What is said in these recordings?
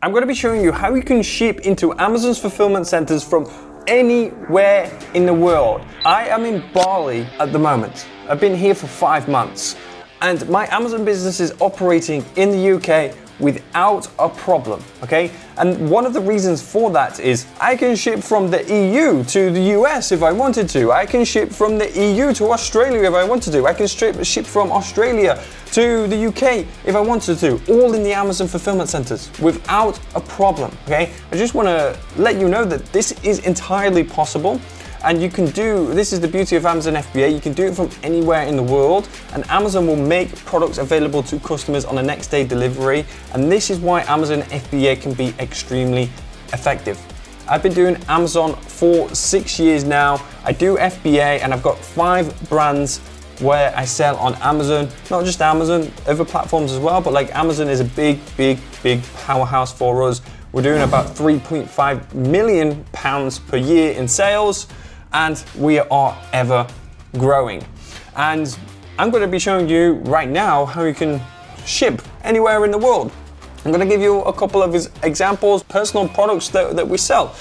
I'm going to be showing you how you can ship into Amazon's fulfillment centers from anywhere in the world. I am in Bali at the moment. I've been here for 5 months and my Amazon business is operating in the UK without a problem, okay? And one of the reasons for that is I can ship from the EU to the US if I wanted to. I can ship from the EU to Australia if I wanted to. I can ship from Australia to the UK if I wanted to, all in the Amazon fulfillment centers without a problem, okay? I just wanna let you know that this is entirely possible. And you can do, this is the beauty of Amazon FBA, you can do it from anywhere in the world, and Amazon will make products available to customers on a next day delivery. And this is why Amazon FBA can be extremely effective. I've been doing Amazon for 6 years now. I do FBA and I've got 5 brands where I sell on Amazon, not just Amazon, other platforms as well, but like Amazon is a big powerhouse for us. We're doing about £3.5 million per year in sales, and we are ever growing. And I'm going to be showing you right now how you can ship anywhere in the world. I'm going to give you a couple of examples, personal products that we sell.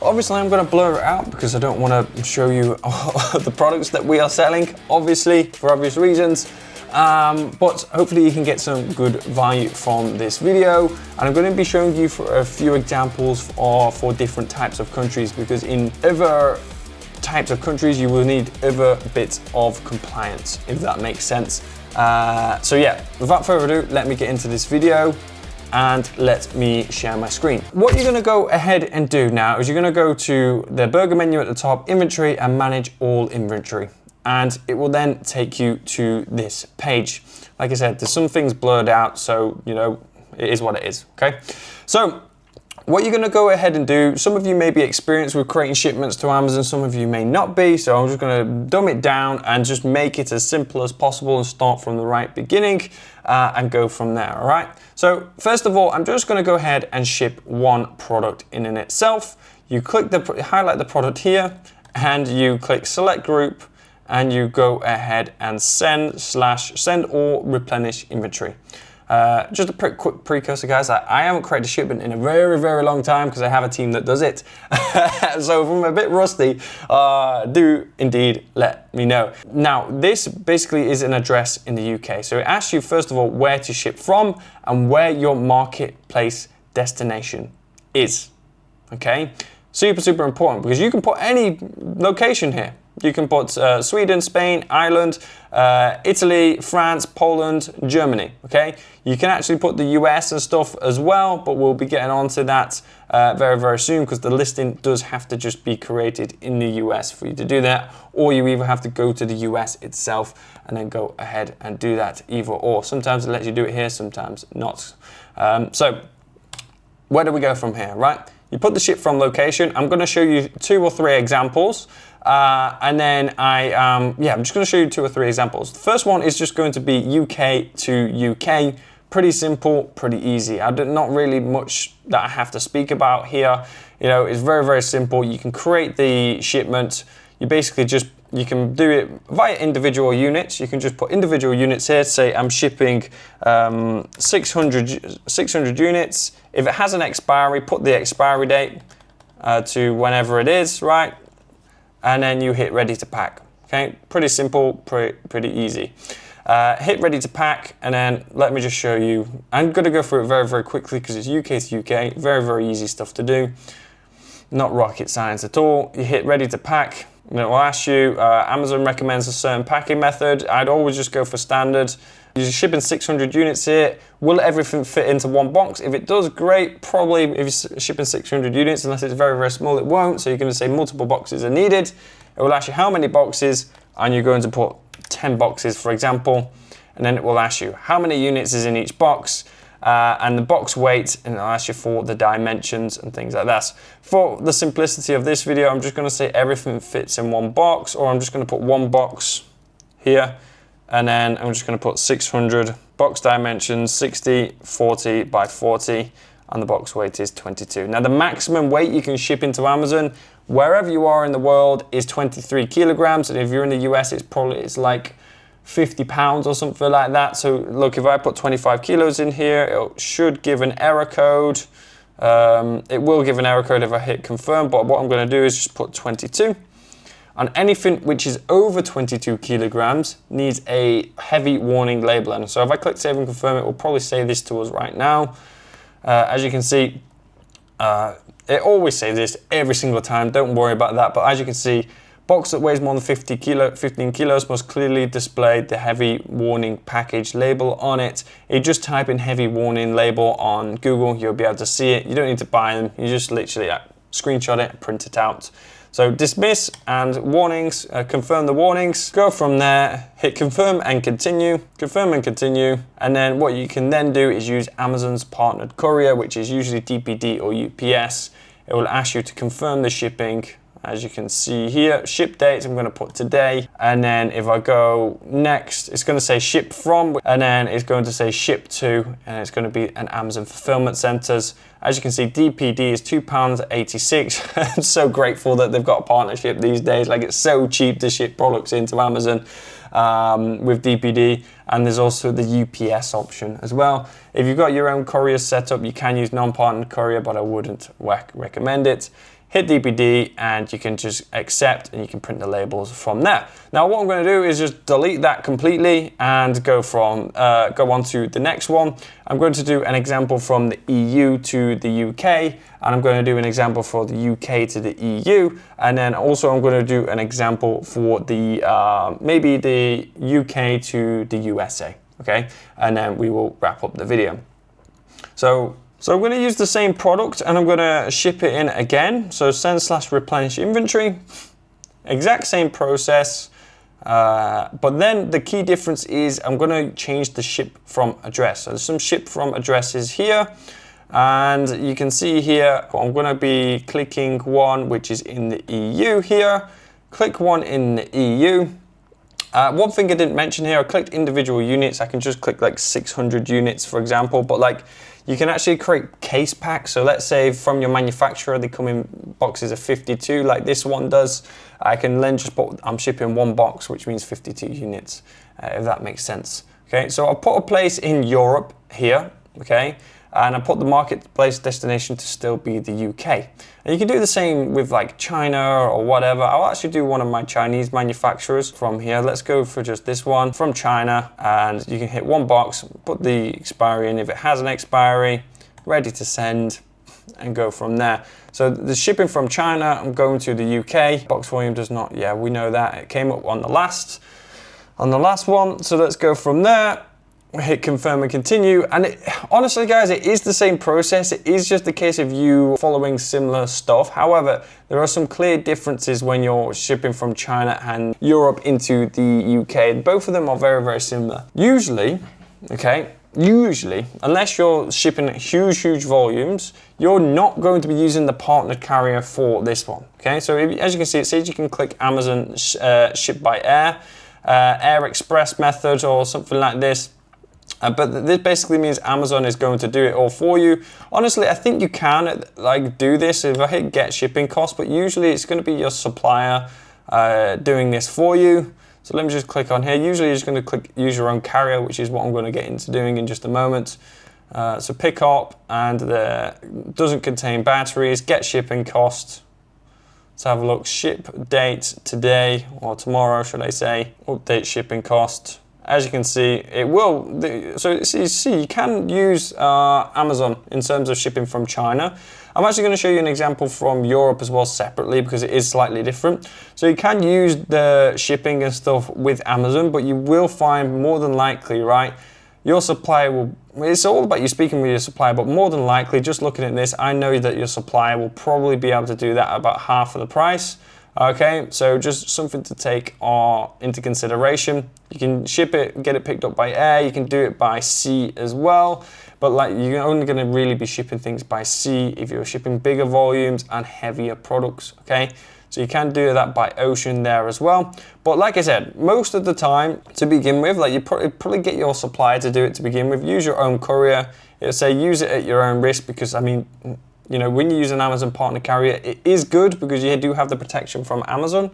Obviously, I'm going to blur it out because I don't want to show you all the products that we are selling, obviously, for obvious reasons. But hopefully you can get some good value from this video. And I'm going to be showing you for a few examples for different types of countries, because in other types of countries you will need other bits of compliance, if that makes sense. So yeah, without further ado, let me get into this video and let me share my screen. What you're going to go ahead and do now is you're going to go to the burger menu at the top, inventory, and manage all inventory. And it will then take you to this page. Like I said, there's some things blurred out, so you know, it is what it is, okay? So what you're gonna go ahead and do, some of you may be experienced with creating shipments to Amazon, some of you may not be, so I'm just gonna dumb it down and just make it as simple as possible and start from the right beginning and go from there, all right? So first of all, I'm just gonna go ahead and ship one product in itself. You highlight the product here and you click select group, and you go ahead and send or replenish inventory. Just a quick precursor, guys. I haven't created a shipment in a very long time because I have a team that does it. So if I'm a bit rusty, do indeed let me know. Now, this basically is an address in the UK. So it asks you, first of all, where to ship from and where your marketplace destination is. Okay? Super important, because you can put any location here. You can put Sweden, Spain, Ireland, Italy, France, Poland, Germany, okay? You can actually put the US and stuff as well, but we'll be getting onto that very soon, because the listing does have to just be created in the US for you to do that, or you either have to go to the US itself and then go ahead and do that, either or. Sometimes it lets you do it here, sometimes not. So where do we go from here, right? You put the ship from location. I'm going to show you 2 or 3 examples. And then I'm just going to show you 2 or 3 examples. The first one is just going to be UK to UK. Pretty simple, pretty easy. Not really much that I have to speak about here. You know, it's very simple. You can create the shipment. You basically you can do it via individual units. You can just put individual units here. Say I'm shipping 600 units. If it has an expiry, put the expiry date to whenever it is, right? And then you hit ready to pack. Okay, pretty simple, pretty easy. Hit ready to pack, and then let me just show you. I'm gonna go through it very quickly because it's UK to UK. Very easy stuff to do. Not rocket science at all. You hit ready to pack. And it will ask you, Amazon recommends a certain packing method. I'd always just go for standard. You're shipping 600 units here. Will everything fit into one box? If it does, great. Probably if you're shipping 600 units, unless it's very small, it won't. So you're going to say multiple boxes are needed. It will ask you how many boxes, and you're going to put 10 boxes, for example. And then it will ask you how many units is in each box. And the box weight, and it'll ask you for the dimensions and things like that. For the simplicity of this video, I'm just going to say everything fits in one box, or I'm just going to put one box here, and then I'm just going to put 600, box dimensions 60, 40 by 40, and the box weight is 22. Now the maximum weight you can ship into Amazon, wherever you are in the world, is 23 kilograms, and if you're in the US, it's like 50 pounds or something like that. So look, if I put 25 kilos in here, it should give an error code. It will give an error code if I hit confirm, but what I'm going to do is just put 22. And anything which is over 22 kilograms needs a heavy warning label. And so if I click save and confirm, it will probably say this to us right now. As you can see, it always says this every single time, don't worry about that. But as you can see, box that weighs more than 15 kilos must clearly display the heavy warning package label on it. You just type in heavy warning label on Google, you'll be able to see it. You don't need to buy them, you just literally screenshot it and print it out. So dismiss and warnings, confirm the warnings, go from there, hit confirm and continue, and then what you can then do is use Amazon's partnered courier, which is usually DPD or UPS. It will ask you to confirm the shipping. As you can see here, ship date, I'm going to put today, and then if I go next, it's going to say ship from, and then it's going to say ship to, and it's going to be an Amazon fulfillment centers. As you can see, DPD is £2.86. I'm so grateful that they've got a partnership these days. Like, it's so cheap to ship products into Amazon with DPD, and there's also the UPS option as well. If you've got your own courier set up, you can use non-partnered courier, but I wouldn't recommend it. Hit DPD and you can just accept, and you can print the labels from there. Now what I'm going to do is just delete that completely and go on to the next one. I'm going to do an example from the EU to the UK, and I'm going to do an example for the UK to the EU, and then also I'm going to do an example for the maybe the UK to the USA, okay? And then we will wrap up the video. So I'm going to use the same product and I'm going to ship it in again. So send/replenish inventory, exact same process, but then the key difference is I'm going to change the ship from address. So there's some ship from addresses here, and you can see here I'm going to be clicking one which is in the EU here. Click one in the EU. One thing I didn't mention here, I clicked individual units. I can just click like 600 units, for example, but like you can actually create case packs. So let's say from your manufacturer, they come in boxes of 52, like this one does. I can then just put, I'm shipping one box, which means 52 units, if that makes sense. Okay, so I'll put a place in Europe here, okay? And I put the marketplace destination to still be the UK. And you can do the same with like China or whatever. I'll actually do one of my Chinese manufacturers from here. Let's go for just this one from China, and you can hit one box, put the expiry in if it has an expiry, ready to send, and go from there. So the shipping from China, I'm going to the UK. Box volume does not, yeah, we know that. It came up on the last one. So let's go from there. Hit confirm and continue, and honestly guys, it is the same process. It is just a case of you following similar stuff. However, there are some clear differences when you're shipping from China and Europe into the UK. Both of them are very, very similar. Usually, unless you're shipping huge volumes, you're not going to be using the partnered carrier for this one. Okay, so as you can see, it says you can click Amazon ship by air, air express method or something like this. But this basically means Amazon is going to do it all for you. Honestly, I think you can like do this if I hit get shipping cost, but usually it's going to be your supplier doing this for you. So let me just click on here. Usually you're just going to click use your own carrier, which is what I'm going to get into doing in just a moment. So pick up, and doesn't contain batteries, get shipping cost. Let's have a look. Ship date today or tomorrow, should I say. Update shipping cost. As you can see, it will, so you see, you can use Amazon in terms of shipping from China. I'm actually going to show you an example from Europe as well separately, because it is slightly different. So you can use the shipping and stuff with Amazon, but you will find more than likely, right, your supplier will, it's all about you speaking with your supplier, but more than likely, just looking at this, I know that your supplier will probably be able to do that at about half of the price. Okay, so just something to take into consideration. You can ship it, get it picked up by air. You can do it by sea as well, but like you're only going to really be shipping things by sea if you're shipping bigger volumes and heavier products. Okay, so you can do that by ocean there as well. But like I said, most of the time to begin with, like you probably get your supplier to do it to begin with. Use your own courier. It'll say use it at your own risk, because I mean, you know, when you use an Amazon partner carrier, it is good because you do have the protection from Amazon.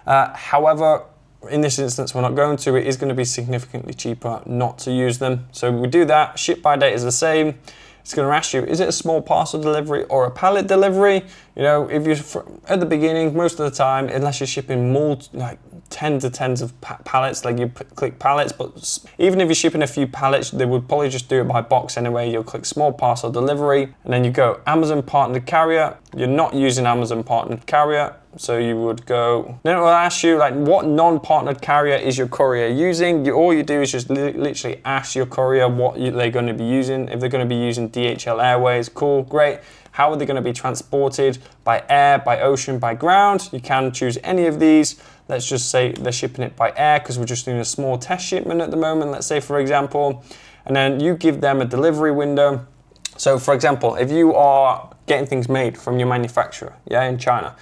However, in this instance, we're not going to. It is going to be significantly cheaper not to use them. So we do that. Ship by date is the same. It's going to ask you, is it a small parcel delivery or a pallet delivery? You know, if you're at the beginning, most of the time, unless you're shipping like tens of pallets, like you click pallets, but even if you're shipping a few pallets, they would probably just do it by box anyway. You'll click small parcel delivery, and then you go Amazon partnered carrier. You're not using Amazon partnered carrier, so you would go, then it will ask you like what non-partnered carrier is your courier using. All you do is just literally ask your courier what they're going to be using. If they're going to be using DHL Airways, cool, great. How are they going to be transported? By air, by ocean, by ground? You can choose any of these. Let's just say they're shipping it by air because we're just doing a small test shipment at the moment, let's say for example. And then you give them a delivery window. So for example, if you are getting things made from your manufacturer, yeah, in China,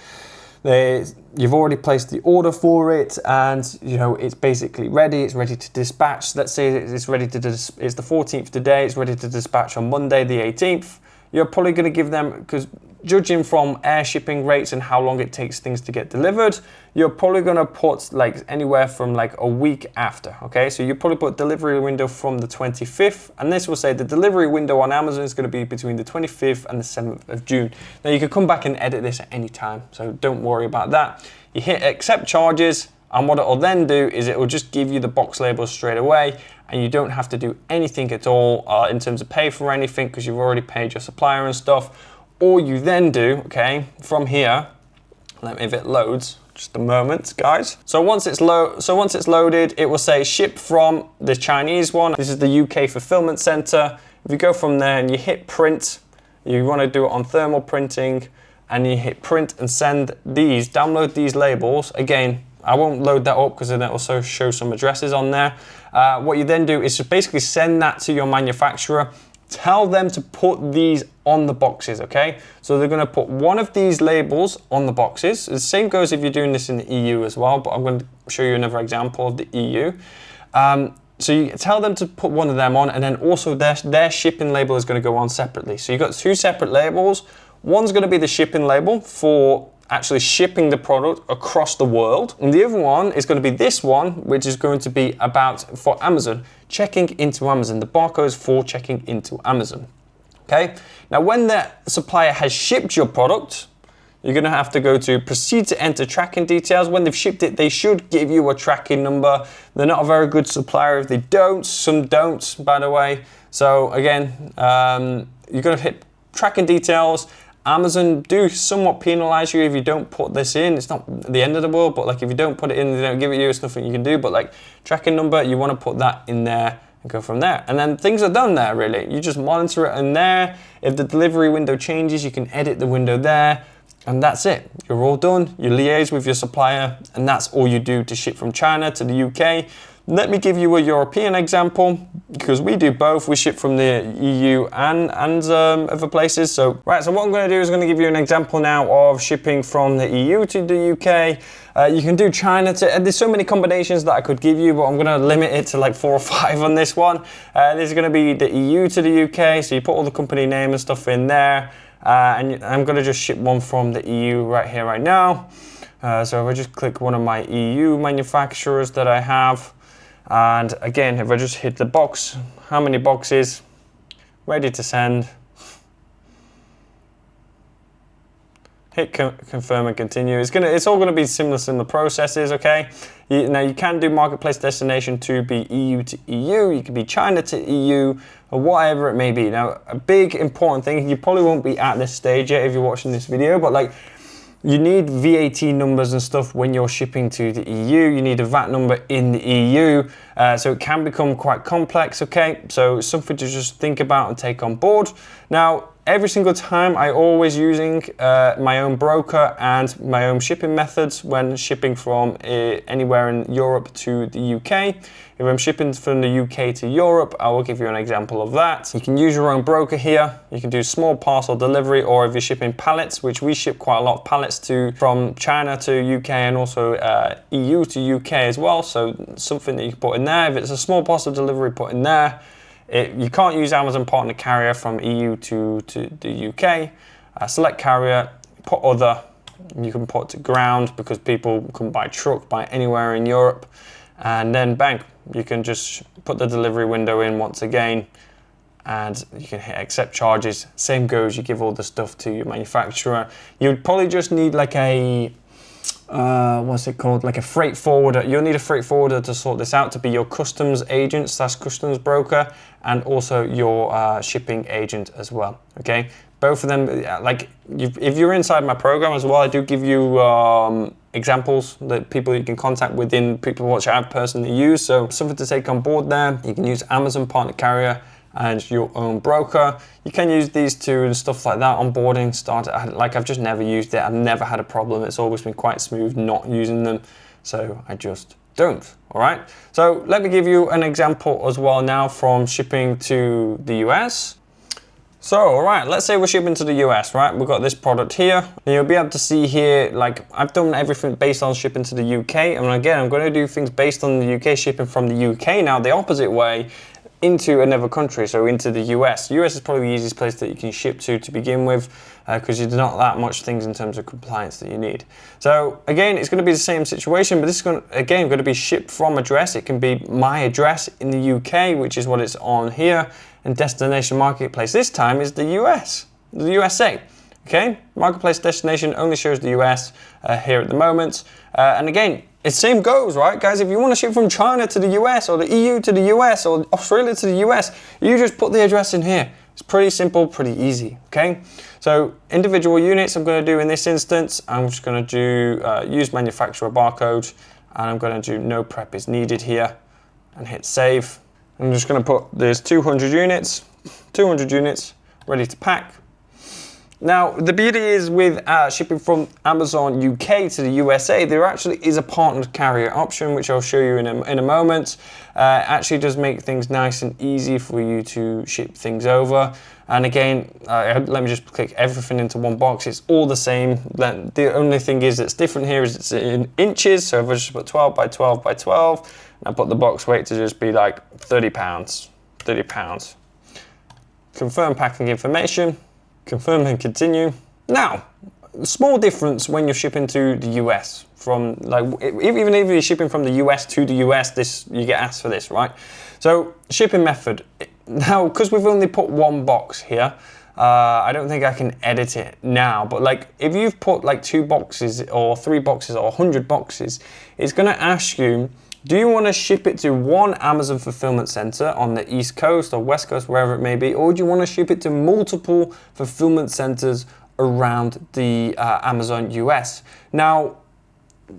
you've already placed the order for it, and you know it's basically ready. It's ready to dispatch. Let's say it's ready to it's the 14th today. It's ready to dispatch on Monday the 18th. You're probably going to give them, because judging from air shipping rates and how long it takes things to get delivered, you're probably going to put like anywhere from like a week after. Okay, so you probably put delivery window from the 25th, and this will say the delivery window on Amazon is going to be between the 25th and the 7th of June. Now you can come back and edit this at any time, so don't worry about that. You hit accept charges, and what it will then do is it will just give you the box labels straight away, and you don't have to do anything at all in terms of pay for anything, because you've already paid your supplier and stuff. All you then do, okay, from here, let me, if it loads, just a moment, guys. So once it's loaded, it will say ship from the Chinese one. This is the UK fulfillment center. If you go from there and you hit print, you want to do it on thermal printing, and you hit print and send these, download these labels. Again, I won't load that up because then it will also show some addresses on there. What you then do is just basically send that to your manufacturer. Tell them to put these on the boxes, okay? So they're going to put one of these labels on the boxes. The same goes if you're doing this in the EU as well, but I'm going to show you another example of the EU. So you tell them to put one of them on, and then also their shipping label is going to go on separately. So you've got two separate labels. One's going to be the shipping label for actually shipping the product across the world, and the other one is going to be this one, which is going to be for Amazon, checking into Amazon. The barcode is for checking into Amazon. Okay, now when the supplier has shipped your product, you're going to have to go to proceed to enter tracking details. When they've shipped it, they should give you a tracking number. They're not a very good supplier if they don't. Some don't, by the way. So again, you're going to hit tracking details. Amazon do somewhat penalize you if you don't put this in. It's not the end of the world, but like if you don't put it in, they don't give it you, it's nothing you can do. But like tracking number, you want to put that in there and go from there. And then things are done there, really. You just monitor it in there. If the delivery window changes, you can edit the window there. And that's it. You're all done. You liaise with your supplier, and that's all you do to ship from China to the UK. Let me give you a European example, because we do both. We ship from the EU and other places. So what I'm going to do is I'm going to give you an example now of shipping from the EU to the UK. You can do China to, there's so many combinations that I could give you, but I'm going to limit it to like 4 or 5 on this one. This is going to be the EU to the UK. So you put all the company name and stuff in there. And I'm going to just ship one from the EU right here, right now. So if I just click one of my EU manufacturers that I have, and again, if I just hit the box, how many boxes, ready to send, hit confirm and continue. It's all gonna be similar processes, okay? Now you can do marketplace destination to be EU to EU, you can be China to EU, or whatever it may be. Now, a big important thing, you probably won't be at this stage yet if you're watching this video, but like, you need VAT numbers and stuff when you're shipping to the EU. You need a VAT number in the EU, so it can become quite complex, okay? So it's something to just think about and take on board. Now, every single time I always using my own broker and my own shipping methods when shipping from anywhere in Europe to the UK. If I'm shipping from the UK to Europe, I will give you an example of that. You can use your own broker here. You can do small parcel delivery, or if you're shipping pallets, which we ship quite a lot of pallets from China to UK and also EU to UK as well. So something that you can put in there. If it's a small parcel delivery, put in there. You can't use Amazon partner carrier from EU to the UK. Select carrier, put other. You can put to ground because people can buy truck, buy anywhere in Europe. And then bang, you can just put the delivery window in once again, and you can hit accept charges. Same goes, you give all the stuff to your manufacturer. You'd probably just need like a what's it called, like a freight forwarder. You'll need a freight forwarder to sort this out, to be your customs agent / customs broker, and also your shipping agent as well. Okay, both of them, like if you're inside my program as well, I do give you examples that people you can contact within people which I've personally used. So something to take on board there. You can use Amazon Partner Carrier and your own broker. You can use these two and stuff like that. Onboarding, like I've just never used it. I've never had a problem. It's always been quite smooth not using them. So I just don't, all right? So let me give you an example as well now from shipping to the US. So, all right, let's say we're shipping to the US, right? We've got this product here. And you'll be able to see here, like I've done everything based on shipping to the UK. And again, I'm gonna do things based on the UK, shipping from the UK now the opposite way into another country, so into the US. The US is probably the easiest place that you can ship to begin with, because there's not that much things in terms of compliance that you need. So again, it's gonna be the same situation, but this is going to be shipped from address. It can be my address in the UK, which is what it's on here, and destination marketplace this time is the US, the USA. Okay, marketplace destination only shows the US here at the moment. And again, the same goes, right, guys? If you want to ship from China to the US or the EU to the US or Australia to the US, you just put the address in here. It's pretty simple, pretty easy, okay? So individual units I'm going to do in this instance. I'm just going to do use manufacturer barcode, and I'm going to do no prep is needed here and hit save. I'm just going to put there's 200 units ready to pack. Now, the beauty is with shipping from Amazon UK to the USA, there actually is a partnered carrier option, which I'll show you in a moment. Actually does make things nice and easy for you to ship things over. And again, let me just click everything into one box. It's all the same. The only thing is that's different here is it's in inches. So if I just put 12 by 12 by 12, and I put the box weight to just be like 30 pounds. Confirm packing information. Confirm and continue. Now, small difference when you're shipping to the US from, like, even if you're shipping from the US to the US, you get asked for this, right? So shipping method. Now, because we've only put one box here, I don't think I can edit it now, but like if you've put like 2 boxes or 3 boxes or 100 boxes, it's gonna ask you, do you want to ship it to one Amazon fulfillment center on the East Coast or West Coast, wherever it may be, or do you want to ship it to multiple fulfillment centers around the Amazon US? Now,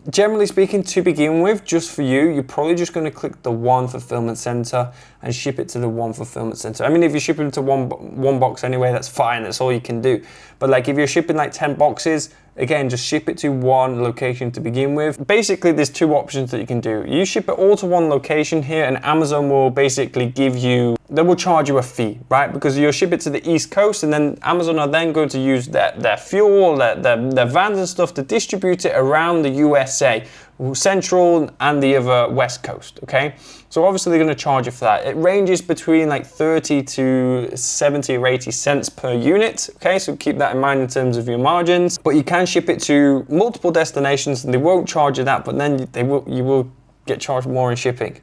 generally speaking, to begin with, just for you, you're probably just going to click the one fulfillment center and ship it to the one fulfillment center. I mean, if you're shipping to one box anyway, that's fine. That's all you can do. But like if you're shipping like 10 boxes, again, just ship it to one location to begin with. Basically, there's 2 options that you can do. You ship it all to one location here, and Amazon will basically they will charge you a fee, right? Because you'll ship it to the East Coast, and then Amazon are then going to use their fuel, their vans and stuff to distribute it around the USA, Central and the other West Coast, okay? So obviously they're going to charge you for that. It ranges between like 30 to 70 or 80 cents per unit, okay? So keep that in mind in terms of your margins. But you can ship it to multiple destinations and they won't charge you that, but then you will get charged more in shipping.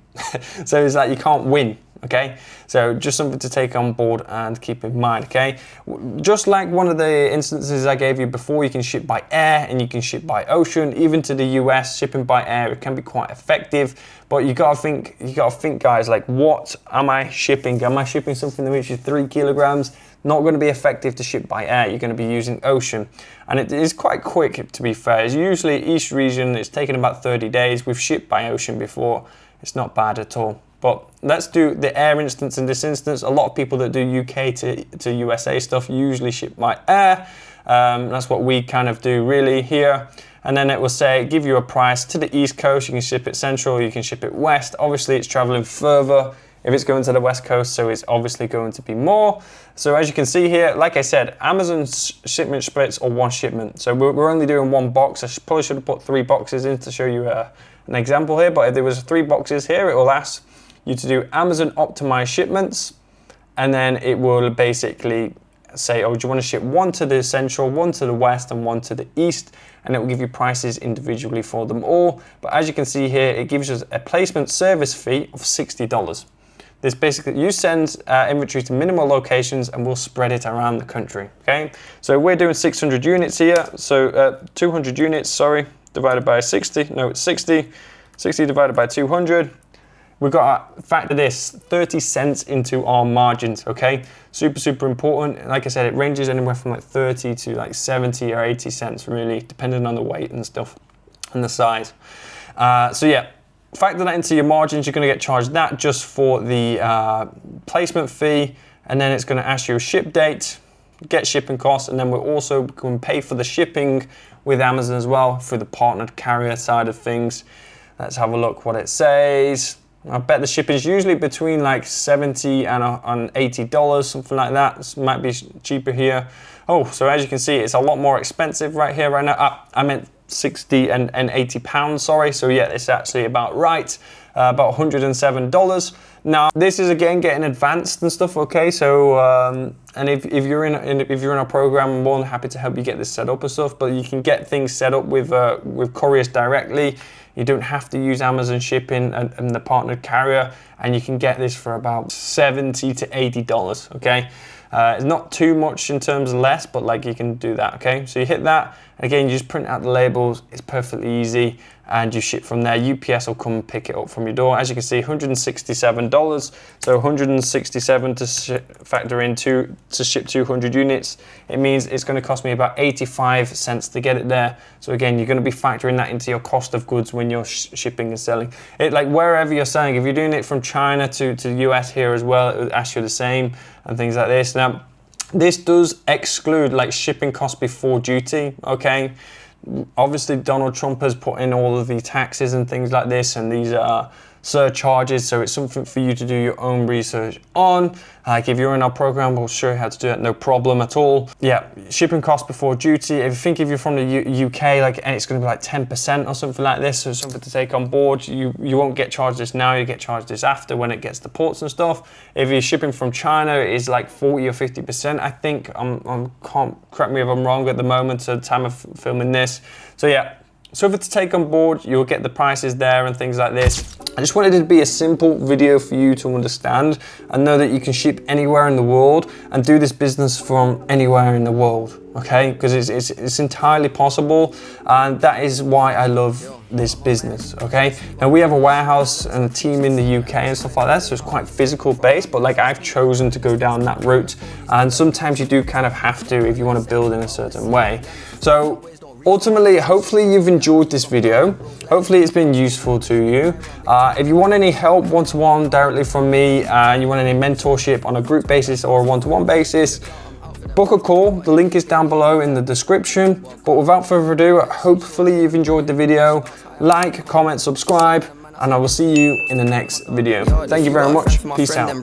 So it's like you can't win. Okay, so just something to take on board and keep in mind, okay? Just like one of the instances I gave you before, you can ship by air and you can ship by ocean. Even to the US, shipping by air, it can be quite effective, but you gotta think, guys, like what am I shipping? Am I shipping something which is 3 kilograms? Not gonna be effective to ship by air. You're gonna be using ocean. And it is quite quick, to be fair. It's usually East region, it's taken about 30 days. We've shipped by ocean before. It's not bad at all. But let's do the air instance in this instance. A lot of people that do UK to USA stuff usually ship by air. That's what we kind of do really here. And then it will say, give you a price to the East Coast. You can ship it Central, you can ship it West. Obviously it's traveling further if it's going to the West Coast, so it's obviously going to be more. So as you can see here, like I said, Amazon's shipment splits are 1 shipment. So we're only doing 1 box. I probably should have put 3 boxes in to show you an example here, but if there was 3 boxes here, it will ask you to do Amazon optimized shipments, and then it will basically say, oh, do you want to ship 1 to the Central, 1 to the West, and 1 to the East, and it will give you prices individually for them all. But as you can see here, it gives us a placement service fee of $60. This basically, you send inventory to minimal locations and we'll spread it around the country, okay? So we're doing 600 units here, so 200 units, sorry, divided by 60, no, it's 60. 60 divided by 200. We've got to factor this 30 cents into our margins, okay? Super, super important. Like I said, it ranges anywhere from like 30 to like 70 or 80 cents, really, depending on the weight and stuff and the size. So yeah, factor that into your margins. You're gonna get charged that just for the placement fee, and then it's gonna ask you a ship date, get shipping costs, and then we're also going to pay for the shipping with Amazon as well through the partnered carrier side of things. Let's have a look what it says. I bet the shipping is usually between like $70 and $80, something like that. This might be cheaper here. Oh, so as you can see, it's a lot more expensive right here, right now. I meant 60 and 80 pounds, sorry. So yeah, it's actually about right, about $107. Now, this is again getting advanced and stuff, okay? So, and if you're in a program, I'm more than happy to help you get this set up and stuff, but you can get things set up with couriers directly. You don't have to use Amazon shipping and the partnered carrier, and you can get this for about $70 to $80, okay? It's not too much in terms of less, but like you can do that, okay? So you hit that, and again, you just print out the labels. It's perfectly easy, and you ship from there. UPS will come and pick it up from your door. As you can see, $167. So 167 to factor in to ship 200 units. It means it's going to cost me about 85 cents to get it there. So again, you're going to be factoring that into your cost of goods when you're shipping and selling. It, like wherever you're selling, if you're doing it from China to the US here as well, it would ask you the same and things like this. Now, this does exclude like shipping costs before duty, okay? Obviously, Donald Trump has put in all of the taxes and things like this, and these are surcharges, so it's something for you to do your own research on. Like if you're in our program, we'll show you how to do it, no problem at all. Yeah, shipping costs before duty. If you're from the UK, like, and it's going to be like 10% or something like this, so something to take on board. You won't get charged this now, you get charged this after when it gets to ports and stuff. If you're shipping from China, it's like 40 or 50%. I think can't correct me if I'm wrong at the moment at the time of filming this. So yeah. So if it's to take on board, you'll get the prices there and things like this. I just wanted it to be a simple video for you to understand and know that you can ship anywhere in the world and do this business from anywhere in the world, okay? Because it's entirely possible, and that is why I love this business, okay? Now we have a warehouse and a team in the UK and stuff like that, so it's quite physical based, but like I've chosen to go down that route, and sometimes you do kind of have to if you want to build in a certain way. So ultimately, hopefully you've enjoyed this video. Hopefully it's been useful to you. If you want any help one-to-one directly from me, and you want any mentorship on a group basis or a one-to-one basis, book a call. The link is down below in the description. But without further ado, hopefully you've enjoyed the video. Like, comment, subscribe, and I will see you in the next video. Thank you very much. Peace out.